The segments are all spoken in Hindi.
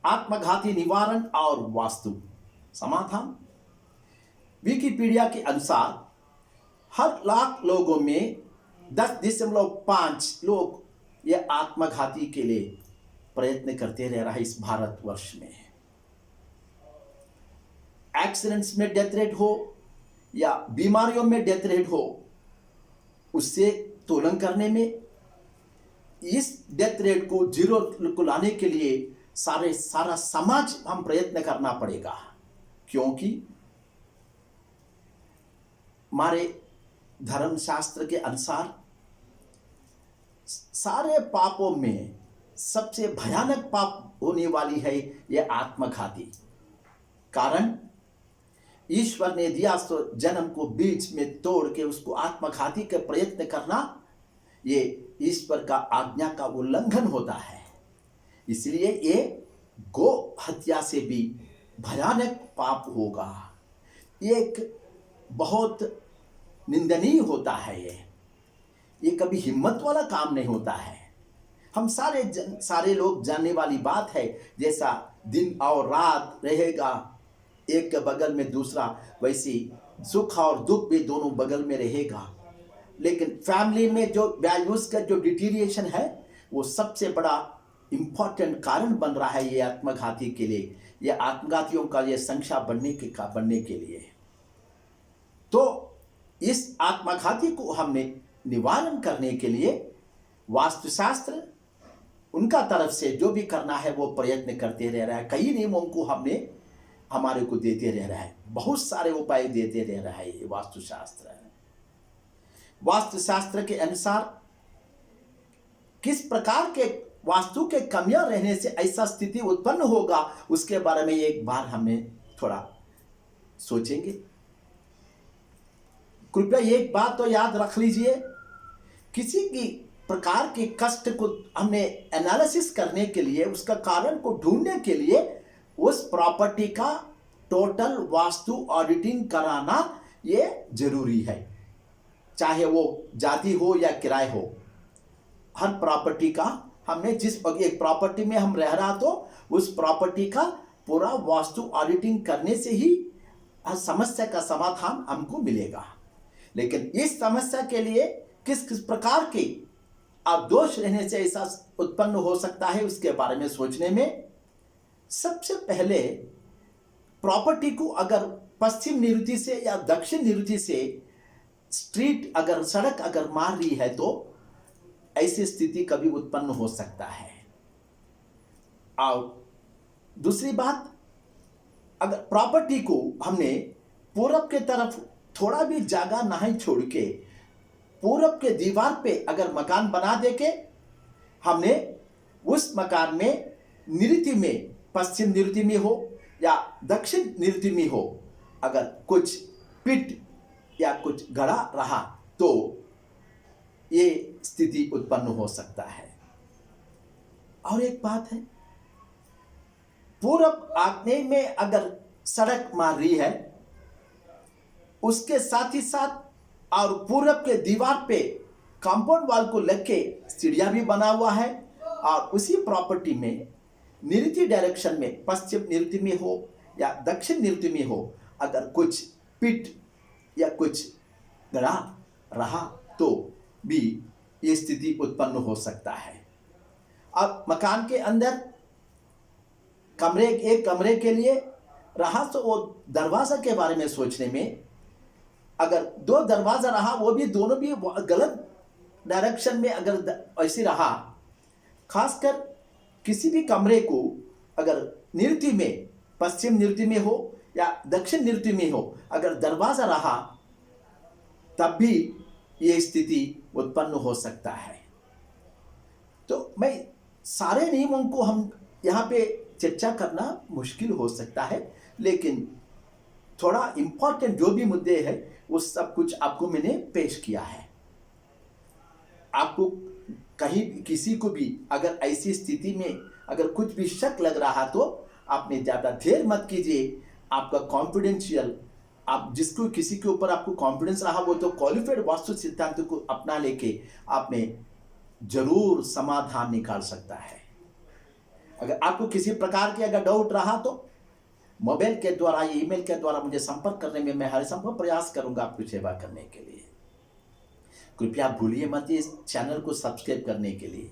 आत्मघाती निवारण और वास्तु समाधान। विकिपीडिया के अनुसार हर लाख लोगों में 10.5 लोग ये आत्मघाती के लिए प्रयत्न करते रह रहा है इस भारतवर्ष में। एक्सीडेंट्स में डेथ रेट हो या बीमारियों में डेथ रेट हो, उससे तुलना करने में इस डेथ रेट को जीरो को लाने के लिए सारा समाज हम प्रयत्न करना पड़ेगा, क्योंकि हमारे धर्मशास्त्र के अनुसार सारे पापों में सबसे भयानक पाप होने वाली है यह आत्मघाती। कारण ईश्वर ने दिया तो जन्म को बीच में तोड़ के उसको आत्मघाती के प्रयत्न करना, ये ईश्वर का आज्ञा का उल्लंघन होता है। इसलिए ये गो हत्या से भी भयानक पाप होगा, एक बहुत निंदनीय होता है। ये कभी हिम्मत वाला काम नहीं होता है। हम सारे लोग जानने वाली बात है, जैसा दिन और रात रहेगा एक के बगल में दूसरा, वैसी सुख और दुख भी दोनों बगल में रहेगा। लेकिन फैमिली में जो वैल्यूज का जो डिटीरिएशन है, वो सबसे बड़ा इम्पोर्टेंट कारण बन रहा है ये आत्मघाती के लिए, ये आत्मघातियों का ये संख्या बनने के लिए। तो इस आत्मघाती को हमने निवारण करने के लिए वास्तुशास्त्र उनका तरफ से जो भी करना है वो प्रयत्न करते रह रहा है। कई नियमों को हमारे को देते रह रहा है, बहुत सारे उपाय देते रह रहा है ये वास्तुशास्त्र। वास्तुशास्त्र के अनुसार किस प्रकार के वास्तु के कमियां रहने से ऐसा स्थिति उत्पन्न होगा, उसके बारे में एक बार हमें थोड़ा सोचेंगे। कृपया एक बात तो याद रख लीजिए, किसी की प्रकार के कष्ट को हमने एनालिसिस करने के लिए, उसका कारण को ढूंढने के लिए उस प्रॉपर्टी का टोटल वास्तु ऑडिटिंग कराना ये जरूरी है, चाहे वो जाति हो या किराए हो। हर प्रॉपर्टी का हमने जिस एक प्रॉपर्टी में हम रह रहा, तो उस प्रॉपर्टी का पूरा वास्तु ऑडिटिंग करने से ही हर समस्या का समाधान हमको मिलेगा। लेकिन इस समस्या के लिए किस किस प्रकार के दोष रहने से ऐसा उत्पन्न हो सकता है, उसके बारे में सोचने में सबसे पहले प्रॉपर्टी को अगर पश्चिम निवृत्ति से या दक्षिण निवृत्ति से स्ट्रीट अगर सड़क अगर मार रही है, तो ऐसी स्थिति कभी उत्पन्न हो सकता है। और दूसरी बात, अगर प्रॉपर्टी को हमने पूरब के तरफ थोड़ा भी जगह नहीं छोड़ के पूरब के दीवार पे अगर मकान बना दे के हमने उस मकान में निवृत्ति में, पश्चिम निवृत्ति में हो या दक्षिण निवृत्ति में हो, अगर कुछ पिट या कुछ गड़ा रहा तो ये स्थिति उत्पन्न हो सकता है। और एक बात है, पूरब आग्नेय में अगर सड़क मार रही है, उसके साथ ही साथ और पूरब के दीवार पे कंपाउंड वॉल को लग के सीढ़ियां भी बना हुआ है, और उसी प्रॉपर्टी में निवृत्ति डायरेक्शन में, पश्चिम निवृत्ति में हो या दक्षिण निवृत्ति में हो, अगर कुछ पिट या कुछ गड़ा रहा तो भी ये स्थिति उत्पन्न हो सकता है। अब मकान के अंदर एक कमरे के लिए रहा, तो वो दरवाजा के बारे में सोचने में, अगर 2 दरवाजा रहा, वो भी दोनों भी गलत डायरेक्शन में अगर ऐसे रहा, खासकर किसी भी कमरे को अगर निवृत्ति में, पश्चिम निवृत्ति में हो या दक्षिण निवृत्ति में हो, अगर दरवाजा रहा, तब भी ये स्थिति उत्पन्न हो सकता है। तो मैं सारे नियमों को हम यहाँ पे चर्चा करना मुश्किल हो सकता है, लेकिन थोड़ा इंपॉर्टेंट जो भी मुद्दे हैं वो सब कुछ आपको मैंने पेश किया है। आपको कहीं किसी को भी अगर ऐसी स्थिति में अगर कुछ भी शक लग रहा, तो आपने ज़्यादा देर मत कीजिए। आपका कॉन्फिडेंशियल, आप जिसको किसी के ऊपर आपको कॉन्फिडेंस रहा, वो तो क्वालिफाइड वास्तु सिद्धांत को अपना लेके आपने जरूर समाधान निकाल सकता है। अगर आपको किसी प्रकार की अगर डाउट रहा तो मोबाइल के द्वारा, ईमेल के द्वारा मुझे संपर्क करने में मैं हर संभव प्रयास करूंगा आपकी सेवा करने के लिए। कृपया भूलिए मत इस चैनल को सब्सक्राइब करने के लिए।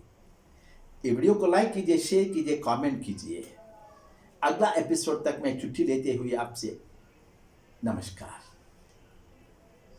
ये वीडियो को लाइक कीजिए, शेयर कीजिए, कमेंट कीजिए। अगला एपिसोड तक मैं छुट्टी लेते हुए आपसे नमस्कार।